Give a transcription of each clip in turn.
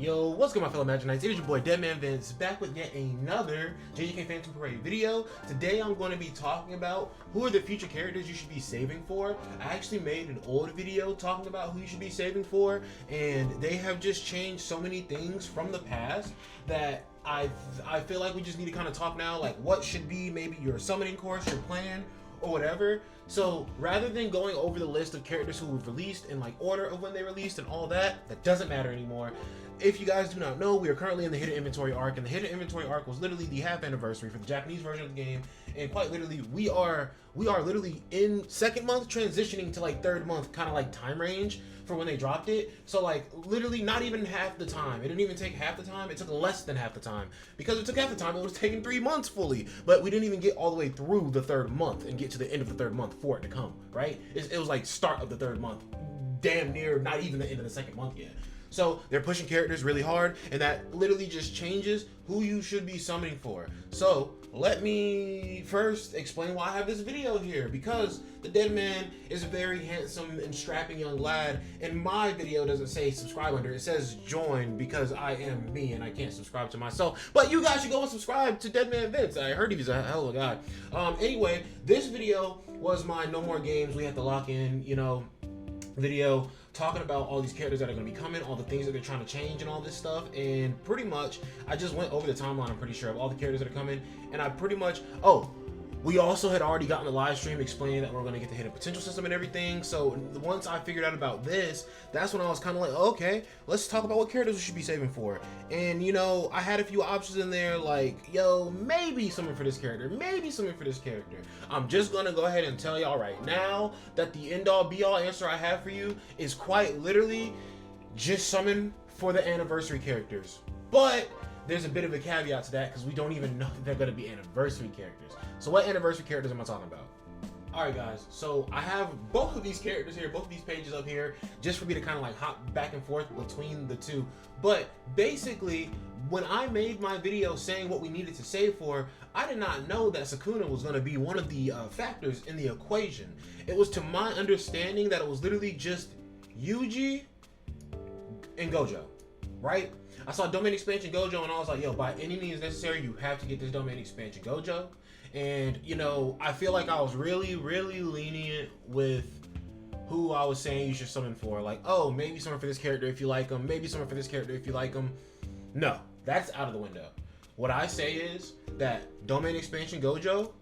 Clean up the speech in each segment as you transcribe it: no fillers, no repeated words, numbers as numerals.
Yo, what's good, my fellow Imaginites? It is your boy DEADMANVINCE, back with yet another JJK Phantom Parade video. Today I'm going to be talking about who are the future characters you should be saving for. I actually made an old video talking about who you should be saving for, and they have just changed so many things from the past that I feel like we just need to kind of talk now, like what should be maybe your summoning course, your plan, or whatever. So rather than going over the list of characters who were released in like order of when they released and all that, that doesn't matter anymore. If you guys do not know, we are currently in the hidden inventory arc, and the hidden inventory arc was literally the half anniversary for the Japanese version of the game, and quite literally we are literally in second month transitioning to like third month kind of like time range for when they dropped it. So like literally not even half the time. It didn't even take half the time. It took less than half the time. Because it took half the time, it was taking 3 months fully. But we didn't even get all the way through the third month and get to the end of the third month for it to come, right? It was like start of the third month, damn near not even the end of the second month yet. So they're pushing characters really hard, and that literally just changes who you should be summoning for. So let me first explain why I have this video here, because the dead man is a very handsome and strapping young lad, and my video doesn't say subscribe under, it says join, because I am me and I can't subscribe to myself. But you guys should go and subscribe to DEADMANVINCE. I heard he was a hell of a guy. Anyway, this video was my no more games, we have to lock in, you know, video talking about all these characters that are going to be coming, all the things that they're trying to change and all this stuff. And pretty much I just went over the timeline, I'm pretty sure, of all the characters that are coming, and I pretty much, we also had already gotten the live stream explaining that we're going to get the hidden potential system and everything. So once I figured out about this, that's when I was kind of like, okay, let's talk about what characters we should be saving for. And you know, I had a few options in there like, yo, maybe something for this character, maybe something for this character. I'm just going to go ahead and tell y'all right now that the end all be all answer I have for you is quite literally just summon for the anniversary characters. But there's a bit of a caveat to that because we don't even know if they're going to be anniversary characters. So what anniversary characters am I talking about? Alright guys, so I have both of these characters here, both of these pages up here, just for me to kind of like hop back and forth between the two. But basically, when I made my video saying what we needed to save for, I did not know that Sukuna was going to be one of the factors in the equation. It was to my understanding that it was literally just Yuji and Gojo, right? I saw domain expansion Gojo and I was like, yo, by any means necessary, you have to get this domain expansion Gojo. And, you know, I feel like I was really, really lenient with who I was saying you should summon for. Like, oh, maybe someone for this character if you like them. Maybe someone for this character if you like them. No, that's out of the window. What I say is that domain expansion Gojo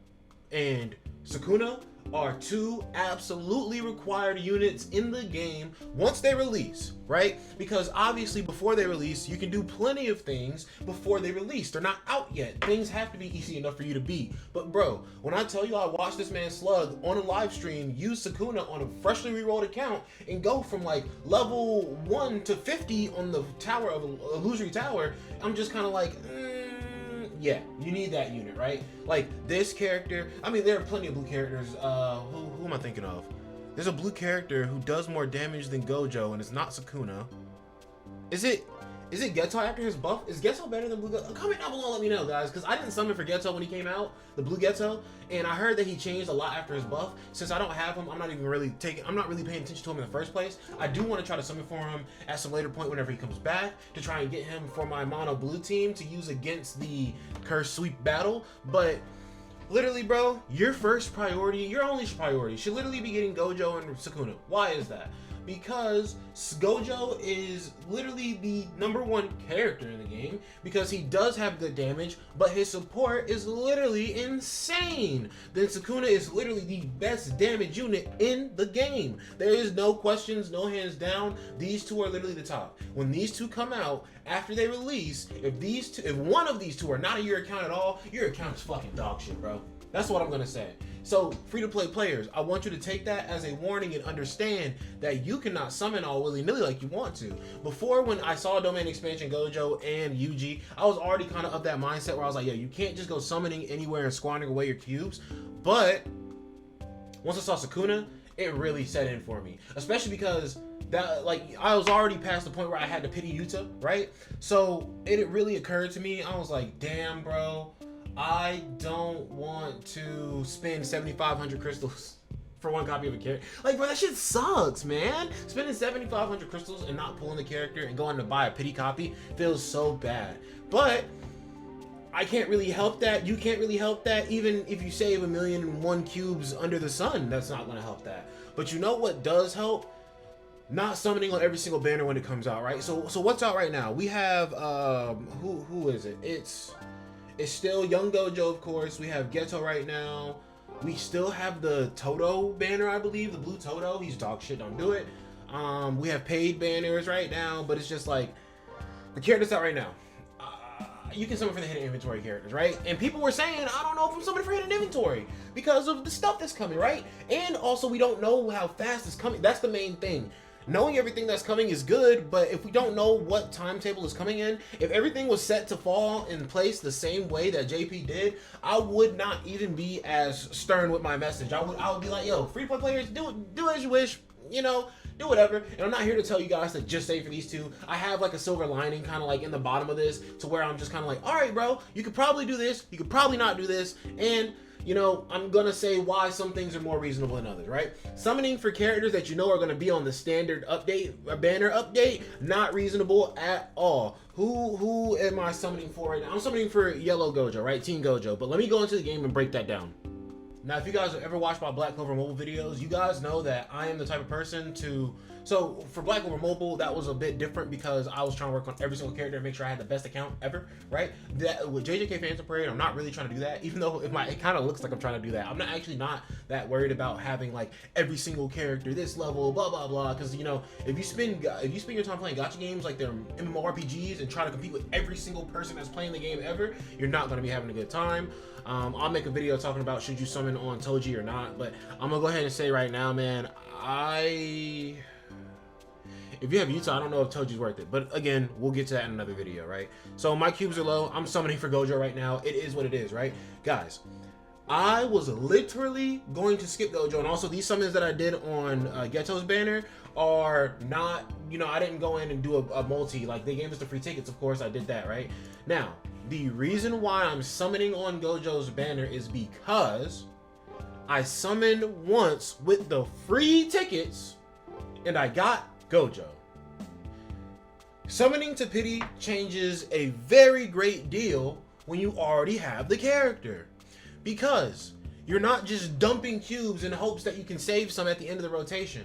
and Sukuna are two absolutely required units in the game once they release, right? Because obviously before they release, you can do plenty of things before they release. They're not out yet. Things have to be easy enough for you to beat. But bro, when I tell you I watched this man Slug on a live stream use Sukuna on a freshly rerolled account and go from like level 1 to 50 on the tower of Illusory Tower, I'm just kind of like, yeah, you need that unit, right? Like this character, I mean, there are plenty of blue characters. Who am I thinking of? There's a blue character who does more damage than Gojo, and it's not Sukuna. Is it Geto after his buff? Is Geto better than Blue Geto? Comment down below and let me know, guys, because I didn't summon for Geto when he came out, the Blue Geto, and I heard that he changed a lot after his buff. Since I don't have him, I'm not really paying attention to him in the first place. I do want to try to summon for him at some later point whenever he comes back to try and get him for my mono blue team to use against the Curse Sweep battle. But literally, bro, your first priority, your only priority should literally be getting Gojo and Sukuna. Why is that? Because Gojo is literally the #1 character in the game because he does have good damage, but his support is literally insane. Then Sukuna is literally the best damage unit in the game. There is no questions, no hands down. These two are literally the top. When these two come out after they release, if one of these two are not in your account at all, your account is fucking dog shit, bro. That's what I'm gonna say. So, free-to-play players, I want you to take that as a warning and understand that you cannot summon all willy-nilly like you want to. Before, when I saw domain expansion Gojo and Yuji, I was already kind of that mindset where I was like, yo, you can't just go summoning anywhere and squandering away your cubes. But once I saw Sukuna, it really set in for me. Especially because that, like, I was already past the point where I had to pity Yuta, right? So, it really occurred to me, I was like, damn, bro, I don't want to spend 7,500 crystals for one copy of a character. Like, bro, that shit sucks, man. Spending 7,500 crystals and not pulling the character and going to buy a pity copy feels so bad. But I can't really help that. You can't really help that. Even if you save 1,000,001 cubes under the sun, that's not going to help that. But you know what does help? Not summoning on every single banner when it comes out, right? So what's out right now? We have who is it? It's still Young Gojo, of course. We have Geto right now. We still have the Toto banner, I believe, the blue Toto. He's dog shit, don't do it. We have paid banners right now, but it's just like the characters out right now. You can summon for the hidden inventory characters, right? And people were saying, I don't know if I'm summoning for hidden inventory because of the stuff that's coming, right? And also, we don't know how fast it's coming. That's the main thing. Knowing everything that's coming is good, but if we don't know what timetable is coming in, if everything was set to fall in place the same way that JP did, I would not even be as stern with my message. I would be like, yo, free-to-play players, do as you wish, you know, do whatever. And I'm not here to tell you guys to just save for these two. I have like a silver lining kind of like in the bottom of this to where I'm just kind of like, all right, bro, you could probably do this, you could probably not do this, and you know, I'm gonna say why some things are more reasonable than others, right? Summoning for characters that you know are gonna be on the standard update, a banner update, not reasonable at all. Who am I summoning for right now? I'm summoning for Yellow Gojo, right? Team Gojo. But let me go into the game and break that down. Now, if you guys have ever watched my Black Clover Mobile videos, you guys know that I am the type of person to... So, for Black Clover Mobile, that was a bit different because I was trying to work on every single character and make sure I had the best account ever, right? That with JJK Phantom Parade, I'm not really trying to do that, even though it kind of looks like I'm trying to do that. I'm not actually not that worried about having, like, every single character, this level, blah, blah, blah, because, you know, if you spend your time playing gacha games like they're MMORPGs and try to compete with every single person that's playing the game ever, you're not going to be having a good time. I'll make a video talking about should you summon on Toji or not, but I'm gonna go ahead and say right now, man, if you have Utah, I don't know if Toji's worth it, but again, we'll get to that in another video, right? So my cubes are low. I'm summoning for Gojo right now. It is what it is, right? Guys, I was literally going to skip Gojo, and also these summons that I did on Geto's banner are not, you know, I didn't go in and do a multi, like they gave us the free tickets, of course, I did that, right? Now, the reason why I'm summoning on Gojo's banner is because I summoned once with the free tickets and I got Gojo. Summoning to pity changes a very great deal when you already have the character, because you're not just dumping cubes in hopes that you can save some at the end of the rotation.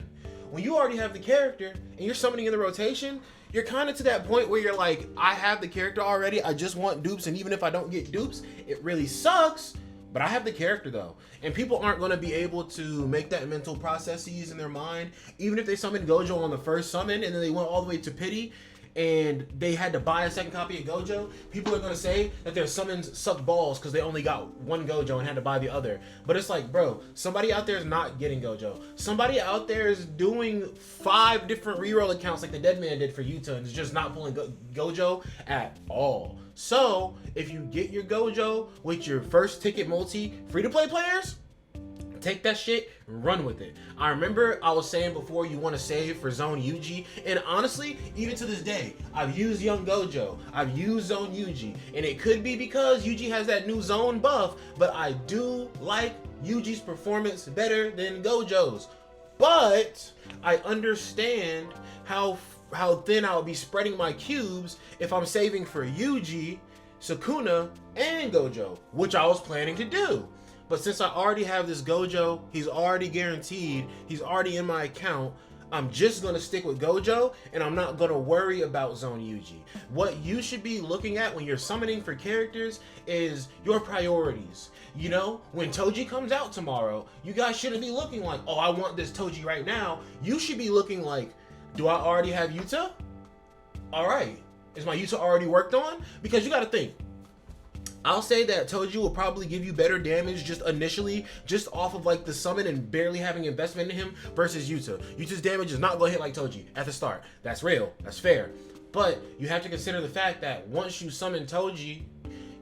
When you already have the character and you're summoning in the rotation, you're kind of to that point where you're like, I have the character already, I just want dupes, and even if I don't get dupes, it really sucks, but I have the character though. And people aren't going to be able to make that mental processes in their mind, even if they summoned Gojo on the first summon and then they went all the way to pity and they had to buy a second copy of Gojo. People are going to say that their summons sucked balls because they only got one Gojo and had to buy the other. But it's like, bro, somebody out there is not getting Gojo. Somebody out there is doing 5 different reroll accounts like the Deadman did for Yuta and is just not pulling Gojo at all. So, if you get your Gojo with your first ticket multi free-to-play players, take that shit, run with it. I remember I was saying before, you want to save for Zone Yuji, and honestly, even to this day, I've used Young Gojo, I've used Zone Yuji, and it could be because Yuji has that new Zone buff, but I do like Yuji's performance better than Gojo's. But I understand how thin I'll be spreading my cubes if I'm saving for Yuji, Sukuna, and Gojo, which I was planning to do. But since I already have this Gojo, he's already guaranteed, he's already in my account, I'm just going to stick with Gojo, and I'm not going to worry about Zone Yuji. What you should be looking at when you're summoning for characters is your priorities. You know, when Toji comes out tomorrow, you guys shouldn't be looking like, oh, I want this Toji right now. You should be looking like, do I already have Yuta? Alright, is my Yuta already worked on? Because you got to think, I'll say that Toji will probably give you better damage just initially, just off of like the summon and barely having investment in him versus Yuta. Yuta's damage is not going to hit like Toji at the start. That's real. That's fair. But you have to consider the fact that once you summon Toji,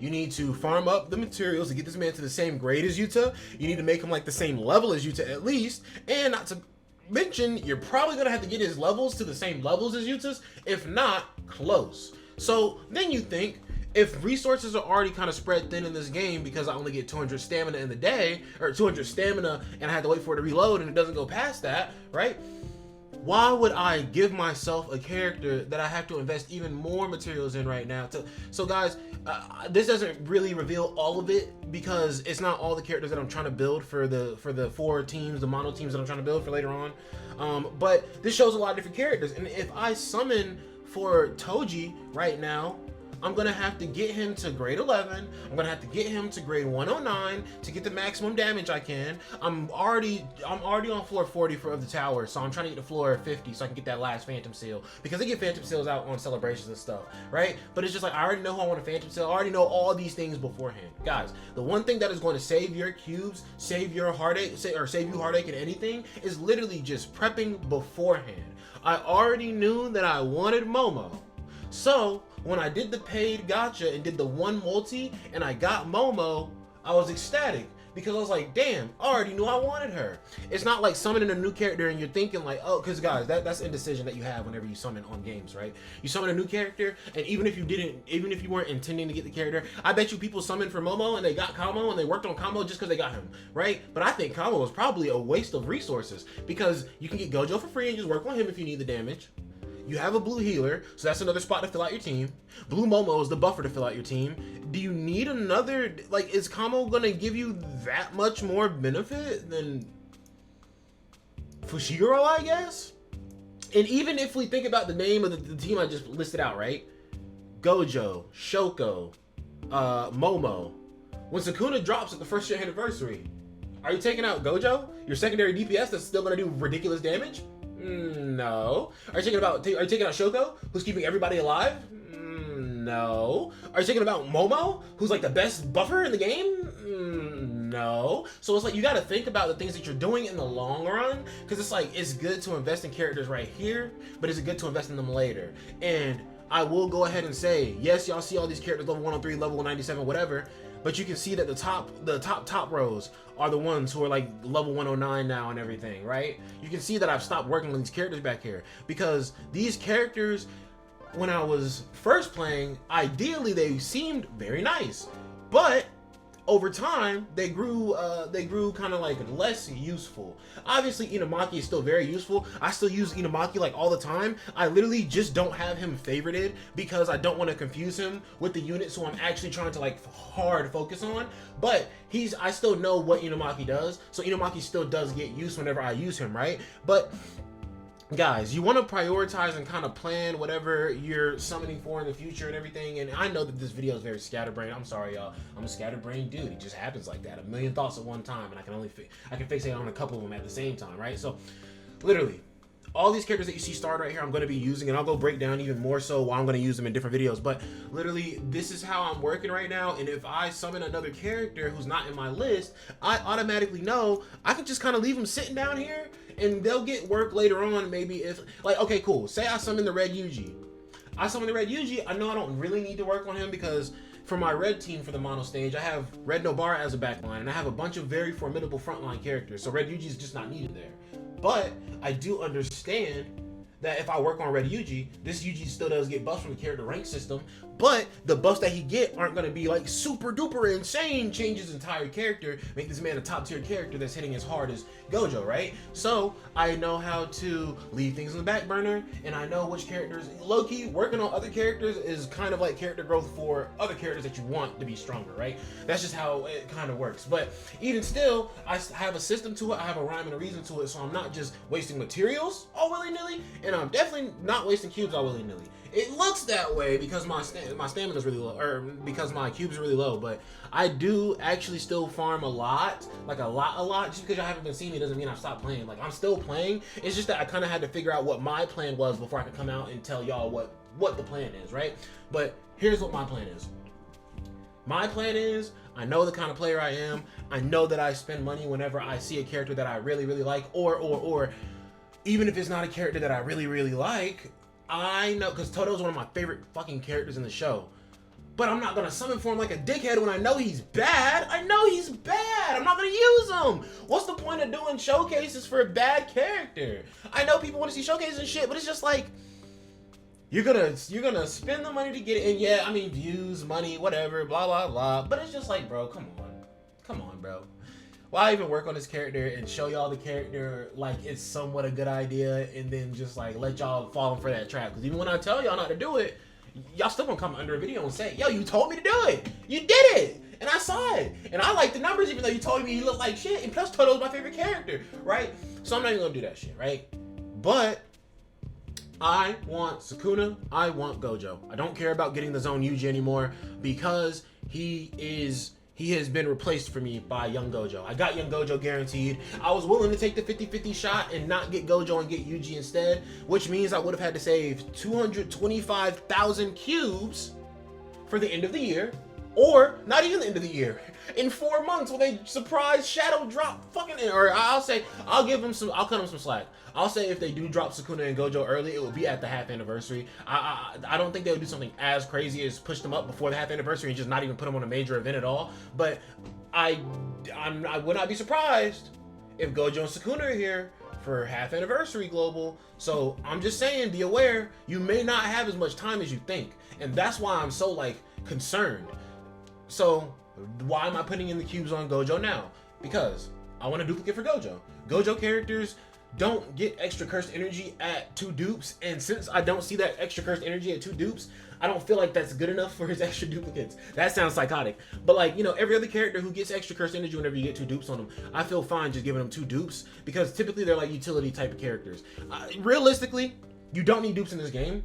you need to farm up the materials to get this man to the same grade as Yuta. You need to make him like the same level as Yuta at least. And not to mention, you're probably going to have to get his levels to the same levels as Yuta's, if not close. So then you think, if resources are already kind of spread thin in this game because I only get 200 stamina in the day, or 200 stamina, and I have to wait for it to reload and it doesn't go past that, right? Why would I give myself a character that I have to invest even more materials in right now? So guys, this doesn't really reveal all of it because it's not all the characters that I'm trying to build for the 4 teams, the mono teams that I'm trying to build for later on. But this shows a lot of different characters, and if I summon for Toji right now, I'm gonna have to get him to grade 11. I'm gonna have to get him to grade 109 to get the maximum damage I can. I'm already on floor 40 of the tower, so I'm trying to get to floor 50 so I can get that last Phantom Seal, because they get Phantom Seals out on celebrations and stuff, right? But it's just like, I already know who I want a Phantom Seal. I already know all these things beforehand. Guys, the one thing that is going to save your cubes, save your heartache, or save you heartache in anything, is literally just prepping beforehand. I already knew that I wanted Momo, so when I did the paid gacha and did the 1 multi and I got Momo, I was ecstatic because I was like, damn, I already knew I wanted her. It's not like summoning a new character and you're thinking like, oh, because guys, that's indecision that you have whenever you summon on games, right? You summon a new character, and even if you weren't intending to get the character, I bet you people summoned for Momo and they got Kamo and they worked on Kamo just because they got him, right? But I think Kamo was probably a waste of resources because you can get Gojo for free and just work on him if you need the damage. You have a blue healer, so that's another spot to fill out your team. Blue Momo is the buffer to fill out your team. Do you need another, like, is Kamo gonna give you that much more benefit than Fushiguro, I guess? And even if we think about the name of the team I just listed out, right? Gojo, Shoko, Momo. When Sukuna drops at the 1st year anniversary, are you taking out Gojo, your secondary DPS that's still gonna do ridiculous damage? No. Are you taking out Shoko, who's keeping everybody alive? No. Are you thinking about Momo, who's like the best buffer in the game? No. So it's like you got to think about the things that you're doing in the long run, because it's like it's good to invest in characters right here, but is it good to invest in them later? And I will go ahead and say, yes, y'all see all these characters level 103, level 197, whatever, but you can see that the top rows are the ones who are like level 109 now and everything, right? You can see that I've stopped working on these characters back here because these characters, when I was first playing, ideally they seemed very nice, but over time they grew kind of like less useful. Obviously Inumaki is still very useful. I still use Inumaki like all the time. I literally just don't have him favorited because I don't want to confuse him with the units who I'm actually trying to like hard focus on. But I still know what Inumaki does, so Inumaki still does get use whenever I use him, right? But guys, you want to prioritize and kind of plan whatever you're summoning for in the future and everything. And I know that this video is very scatterbrained. I'm sorry, y'all. I'm a scatterbrained dude. It just happens like that. A million thoughts at one time, and I can fixate on a couple of them at the same time, right? So, literally, all these characters that you see starred right here, I'm going to be using, and I'll go break down even more so why I'm going to use them in different videos. But literally, this is how I'm working right now. And if I summon another character who's not in my list, I automatically know I can just kind of leave them sitting down here, and they'll get work later on. Maybe if, like, okay, cool. Say I summon the red Yuji. I know I don't really need to work on him because for my red team for the mono stage, I have Red Nobara as a backline, and I have a bunch of very formidable frontline characters. So red Yuji is just not needed there. But I do understand that if I work on Red Yuji, this Yuji still does get buffs from the character rank system, but the buffs that he get aren't going to be like super duper insane, change his entire character, make this man a top tier character that's hitting as hard as Gojo, right? So I know how to leave things on the back burner, and I know which characters, low-key, working on other characters is kind of like character growth for other characters that you want to be stronger, right? That's just how it kind of works. But even still, I have a system to it, I have a rhyme and a reason to it, so I'm not just wasting materials all willy-nilly, and I'm definitely not wasting cubes all willy-nilly. It looks that way because my stamina is really low, or because my cubes are really low, but I do actually still farm a lot, like a lot. Just because y'all haven't been seeing me doesn't mean I've stopped playing. Like, I'm still playing. It's just that I kind of had to figure out what my plan was before I could come out and tell y'all what the plan is, right? But here's what my plan is. My plan is, I know the kind of player I am. I know that I spend money whenever I see a character that I really like, or even if it's not a character that I really like, I know, because Toto's one of my favorite fucking characters in the show. But I'm not going to summon for him like a dickhead when I know he's bad. I know he's bad. I'm not going to use him. What's the point of doing showcases for a bad character? I know people want to see showcases and shit, but it's just like, you're gonna spend the money to get it, and yeah, I mean views, money, whatever, blah blah blah. But it's just like, bro, come on, bro. Why even work on this character and show y'all the character like it's somewhat a good idea, and then just like let y'all fall for that trap? Because even when I tell y'all not to do it, y'all still gonna come under a video and say, yo, you told me to do it. You did it. And I saw it. And I like the numbers even though you told me he looked like shit. And plus Toto's my favorite character, right? So I'm not even gonna do that shit, right? But I want Sukuna. I want Gojo. I don't care about getting the Zone Yuji anymore because he has been replaced for me by Young Gojo. I got Young Gojo guaranteed. I was willing to take the 50-50 shot and not get Gojo and get Yuji instead, which means I would have had to save 225,000 cubes for the end of the year, or not even the end of the year. In 4 months when they surprise shadow drop fucking, or I'll cut them some slack. I'll say if they do drop Sukuna and Gojo early, it will be at the half anniversary. I don't think they would do something as crazy as push them up before the half anniversary and just not even put them on a major event at all. But I would not be surprised if Gojo and Sukuna are here for half anniversary global. So I'm just saying, be aware, you may not have as much time as you think. And that's why I'm so like concerned. So why am I putting in the cubes on Gojo now? Because I want a duplicate for Gojo. Gojo characters don't get extra cursed energy at 2 dupes, and since I don't see that extra cursed energy at 2 dupes, I don't feel like that's good enough for his extra duplicates. That sounds psychotic, but like, you know, every other character who gets extra cursed energy whenever you get 2 dupes on them, I feel fine just giving them 2 dupes because typically they're like utility type of characters. Realistically, you don't need dupes in this game.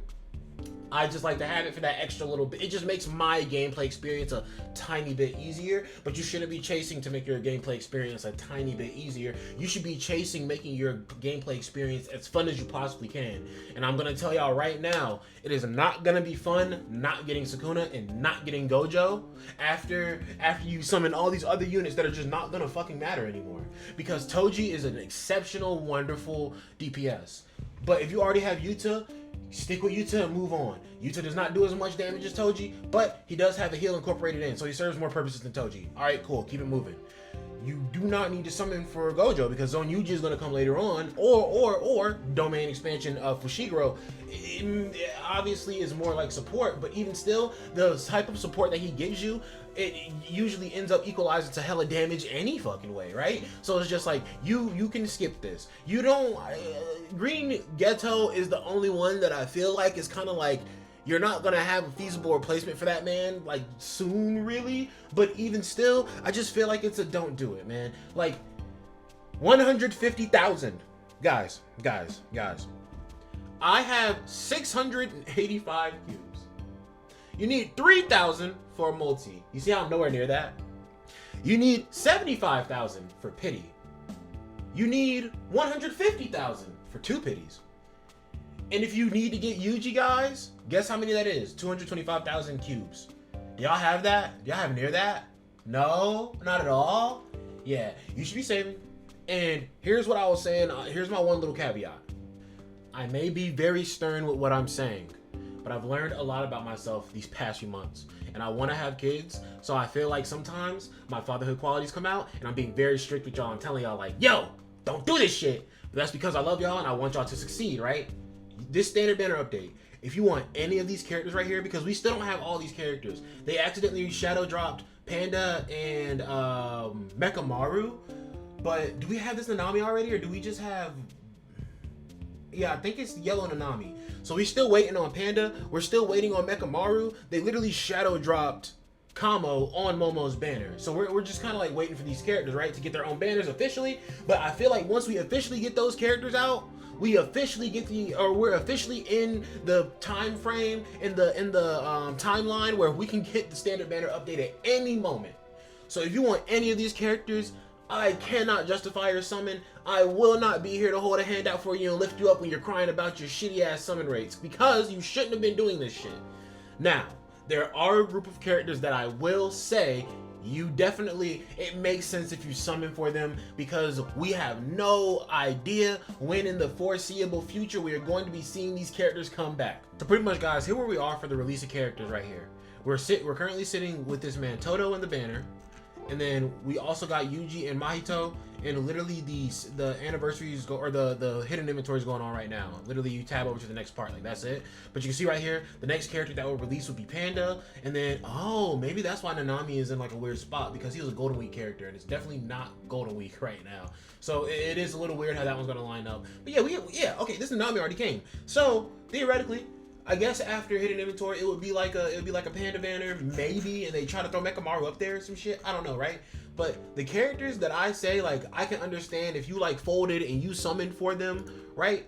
I just like to have it for that extra little bit. It just makes my gameplay experience a tiny bit easier, but you shouldn't be chasing to make your gameplay experience a tiny bit easier. You should be chasing making your gameplay experience as fun as you possibly can. And I'm gonna tell y'all right now, it is not gonna be fun not getting Sukuna and not getting Gojo after you summon all these other units that are just not gonna fucking matter anymore. Because Toji is an exceptional, wonderful DPS. But if you already have Yuta, stick with Yuta and move on. Yuta does not do as much damage as Toji, but he does have a heal incorporated in, so he serves more purposes than Toji. Alright, cool, keep it moving. You do not need to summon for Gojo because Zone Yuji is going to come later on, or domain expansion of Fushiguro. It obviously is more like support, but even still, the type of support that he gives you, it usually ends up equalizing to hella damage any fucking way, right? So it's just like, you can skip this. You don't, Green Ghetto is the only one that I feel like is kind of like, you're not gonna have a feasible replacement for that man like soon, really. But even still, I just feel like it's a don't do it, man. Like 150,000 guys. I have 685 cubes. You need 3,000 for a multi. You see how I'm nowhere near that? You need 75,000 for pity. You need 150,000 for 2 pities. And if you need to get Yuji, guys, guess how many that is? 225,000 cubes. Do y'all have that? Do y'all have near that? No, not at all. Yeah, you should be saving. And here's what I was saying. Here's my one little caveat. I may be very stern with what I'm saying, but I've learned a lot about myself these past few months. And I want to have kids, so I feel like sometimes my fatherhood qualities come out, and I'm being very strict with y'all. I'm telling y'all like, yo, don't do this shit. But that's because I love y'all and I want y'all to succeed, right? This standard banner update, if you want any of these characters right here, because we still don't have all these characters. They accidentally shadow dropped Panda and Mechamaru, but do we have this Nanami already, or do we just have... Yeah, I think it's Yellow Nanami. So we're still waiting on Panda. We're still waiting on Mechamaru. They literally shadow dropped Kamo on Momo's banner. So we're just kind of like waiting for these characters, right, to get their own banners officially. But I feel like once we officially get those characters out, we officially get we're officially in the time frame, in the timeline where we can get the standard banner update at any moment. So if you want any of these characters, I cannot justify your summon. I will not be here to hold a hand out for you and lift you up when you're crying about your shitty ass summon rates, because you shouldn't have been doing this shit. Now, there are a group of characters that I will say you definitely, it makes sense if you summon for them, because we have no idea when in the foreseeable future we are going to be seeing these characters come back. So pretty much, guys, here where we are for the release of characters right here. We're currently sitting with this man Toto in the banner, And then we also got Yuji and Mahito, and literally the anniversaries go, or the hidden inventory is going on right now. Literally, you tab over to the next part, like that's it. But you can see right here, the next character that will release would be Panda, and then maybe that's why Nanami is in like a weird spot, because he was a Golden Week character, and it's definitely not Golden Week right now. So it is a little weird how that one's gonna line up. But yeah, okay, this Nanami already came. So theoretically, I guess after hidden inventory, it would be like a Panda banner, maybe, and they try to throw Mekamaru up there or some shit. I don't know, right? But the characters that I say, like, I can understand if you like folded and you summoned for them, right?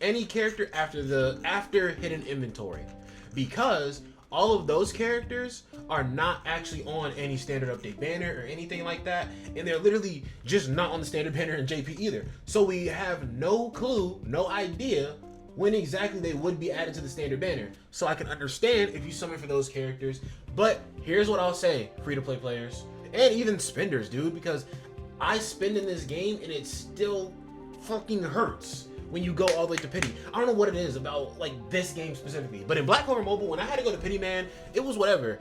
Any character after hidden inventory, because all of those characters are not actually on any standard update banner or anything like that, and they're literally just not on the standard banner in JP either. So we have no clue, no idea when exactly they would be added to the standard banner. So I can understand if you summon for those characters, but here's what I'll say, free-to-play players, and even spenders, dude, because I spend in this game and it still fucking hurts when you go all the way to pity. I don't know what it is about like this game specifically, but in Black Clover Mobile, when I had to go to pity, man, it was whatever.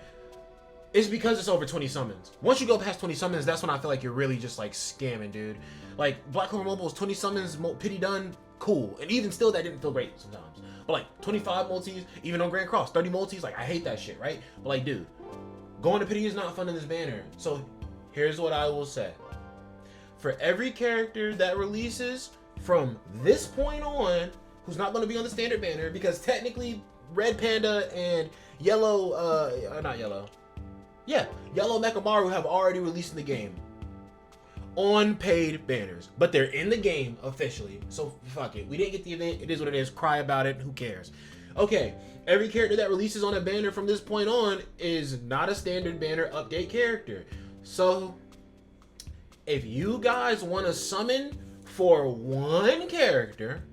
It's because it's over 20 summons. Once you go past 20 summons, that's when I feel like you're really just like scamming, dude. Like Black Clover Mobile is 20 summons, pity done, cool. And even still, that didn't feel great sometimes. But like 25 multis, even on Grand Cross, 30 multis, like I hate that shit, right? But like, dude, going to pity is not fun in this banner. So here's what I will say. For every character that releases from this point on, who's not going to be on the standard banner, because technically Red Panda and Yellow, Yellow Mekamaru have already released in the game on paid banners, but they're in the game officially. So fuck it. We didn't get the event. It is what it is. Cry about it. Who cares? Okay. Every character that releases on a banner from this point on is not a standard banner update character. So if you guys want to summon for one character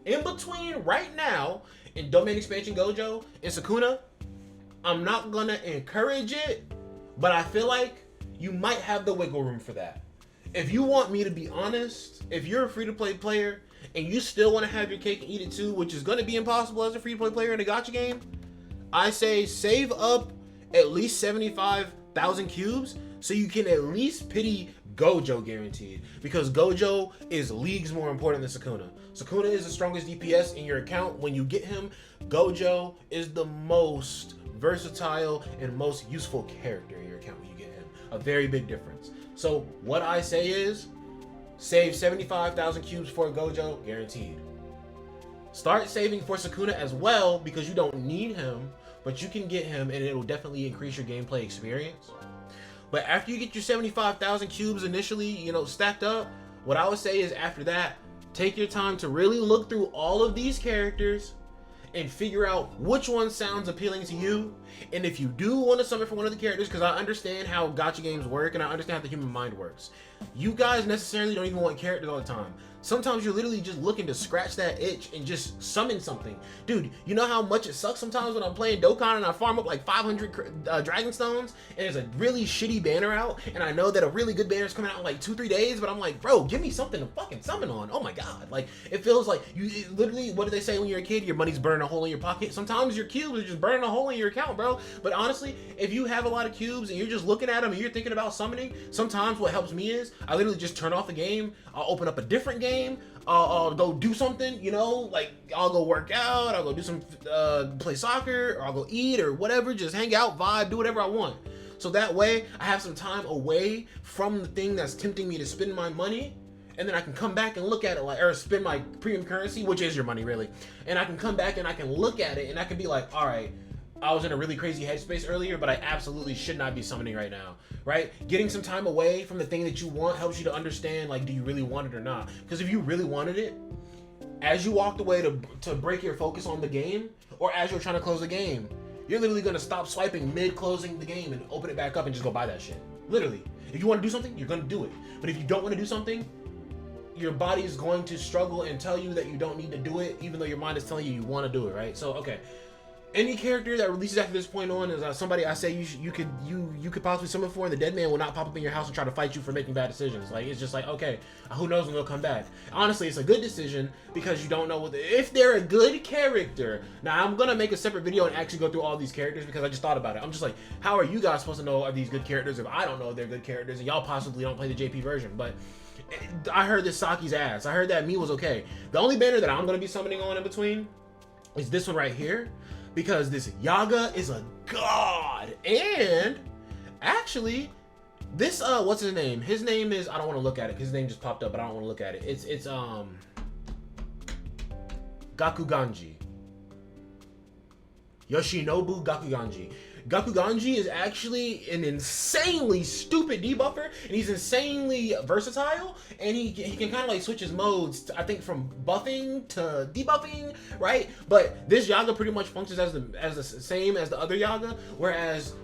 in between right now in Domain Expansion Gojo and Sukuna, I'm not gonna encourage it, but I feel like you might have the wiggle room for that. If you want me to be honest, if you're a free-to-play player and you still want to have your cake and eat it too, which is going to be impossible as a free-to-play player in a gacha game, I say save up at least 75,000 cubes so you can at least pity Gojo guaranteed, because Gojo is leagues more important than Sukuna. Sukuna is the strongest DPS in your account when you get him. Gojo is the most versatile and most useful character in your account when you get him. A very big difference. So what I say is save 75,000 cubes for Gojo guaranteed. Start saving for Sukuna as well, because you don't need him, but you can get him and it will definitely increase your gameplay experience. But after you get your 75,000 cubes initially, stacked up, what I would say is after that, take your time to really look through all of these characters and figure out which one sounds appealing to you. And if you do want to summon for one of the characters, because I understand how gacha games work and I understand how the human mind works, you guys necessarily don't even want characters all the time. Sometimes you're literally just looking to scratch that itch and just summon something. Dude, you know how much it sucks sometimes when I'm playing Dokkan and I farm up like 500 Dragon Stones and there's a really shitty banner out, and I know that a really good banner is coming out in like 2-3 days, but I'm like, bro, give me something to fucking summon on. Oh my god. Like, it feels like literally, what do they say when you're a kid? Your money's burning a hole in your pocket. Sometimes your cubes are just burning a hole in your account, bro. But honestly, if you have a lot of cubes and you're just looking at them and you're thinking about summoning, sometimes what helps me is I literally just turn off the game. I'll open up a different game. I'll go do something, like I'll go work out, I'll go do some play soccer, or I'll go eat or whatever, just hang out, vibe, do whatever I want. So that way I have some time away from the thing that's tempting me to spend my money, and then I can come back and look at it, or spend my premium currency, which is your money really, and I can come back and I can look at it and I can be like, all right, I was in a really crazy headspace earlier, but I absolutely should not be summoning right now, right? Getting some time away from the thing that you want helps you to understand, like, do you really want it or not? Because if you really wanted it, as you walked away to break your focus on the game, or as you're trying to close the game, you're literally going to stop swiping mid-closing the game and open it back up and just go buy that shit. Literally. If you want to do something, you're going to do it. But if you don't want to do something, your body is going to struggle and tell you that you don't need to do it, even though your mind is telling you you want to do it, right? So, okay. any character that releases after this point on is somebody I say you could possibly summon for, and the dead man will not pop up in your house and try to fight you for making bad decisions. Like, it's just like, okay, who knows when they'll come back. Honestly, it's a good decision because you don't know if they're a good character. Now, I'm gonna make a separate video and actually go through all these characters because I just thought about it. I'm just like, how are you guys supposed to know are these good characters if I don't know if they're good characters and y'all possibly don't play the JP version? But I heard this Saki's ass. I heard that me was okay. The only banner that I'm gonna be summoning on in between is this one right here, because this Yaga is a god. And actually, this what's his name? His name is, I don't want to look at it because his name just popped up, but I don't want to look at it. It's Gakuganji. Yoshinobu Gakuganji. Gakuganji is actually an insanely stupid debuffer, and he's insanely versatile, and he can kind of like switch his modes to, I think, from buffing to debuffing, right? But this Yaga pretty much functions as the same as the other Yaga, whereas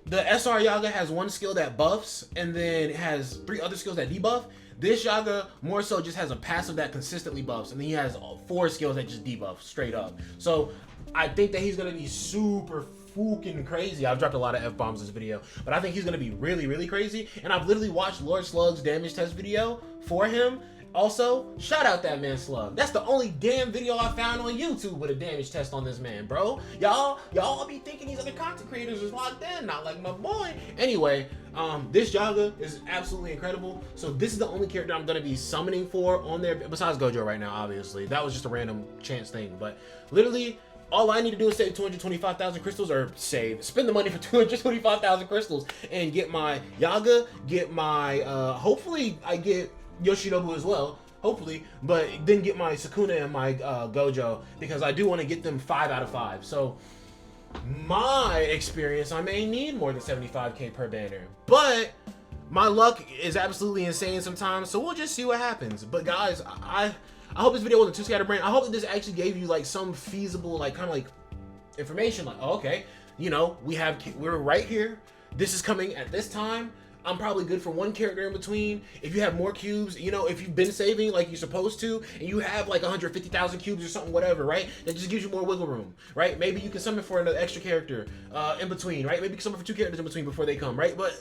the SR Yaga has one skill that buffs and then it has 3 other skills that debuff. This Yaga more so just has a passive that consistently buffs, and then he has 4 skills that just debuff straight up. So I think that he's gonna be super fucking crazy. I've dropped a lot of F-bombs this video, but I think he's gonna be really, really crazy. And I've literally watched Lord Slug's damage test video for him. Also, shout out that man Slug. That's the only damn video I found on YouTube with a damage test on this man, bro. Y'all be thinking these other content creators is locked in, not like my boy. Anyway, this Yaga is absolutely incredible. So this is the only character I'm gonna be summoning for on there, besides Gojo right now, obviously. That was just a random chance thing, but literally, all I need to do is save 225,000 crystals, or spend the money for 225,000 crystals and get my Yaga, get my, hopefully I get Yoshinobu as well, hopefully, but then get my Sukuna and my Gojo, because I do want to get them 5 out of 5. So my experience, I may need more than 75k per banner, but my luck is absolutely insane sometimes, so we'll just see what happens. But guys, I hope this video wasn't too scatterbrained. I hope that this actually gave you like some feasible, like kind of like information, like, oh, okay, you know, we're right here, this is coming at this time. I'm probably good for 1 character in between. If you have more cubes, you know, if you've been saving like you're supposed to, and you have like 150,000 cubes or something, whatever, right? That just gives you more wiggle room, right? Maybe you can summon for another extra character in between, right? Maybe you can summon for 2 characters in between before they come, right? But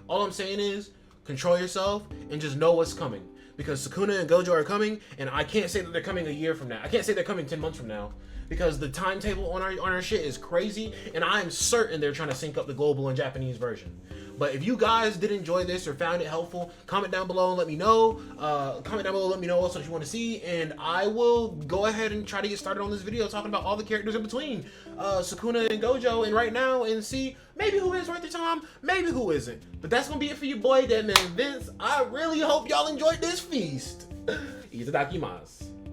all I'm saying is control yourself and just know what's coming, because Sukuna and Gojo are coming, and I can't say that they're coming a year from now. I can't say they're coming 10 months from now, because the timetable on our shit is crazy, and I'm certain they're trying to sync up the global and Japanese version. But if you guys did enjoy this or found it helpful, comment down below and let me know. Comment down below, let me know what you want to see, and I will go ahead and try to get started on this video talking about all the characters in between Sukuna and Gojo, and right now, and see maybe who is worth your time, maybe who isn't. But that's gonna be it for your boy, DEADMANVINCE. I really hope y'all enjoyed this feast. Itadakimasu.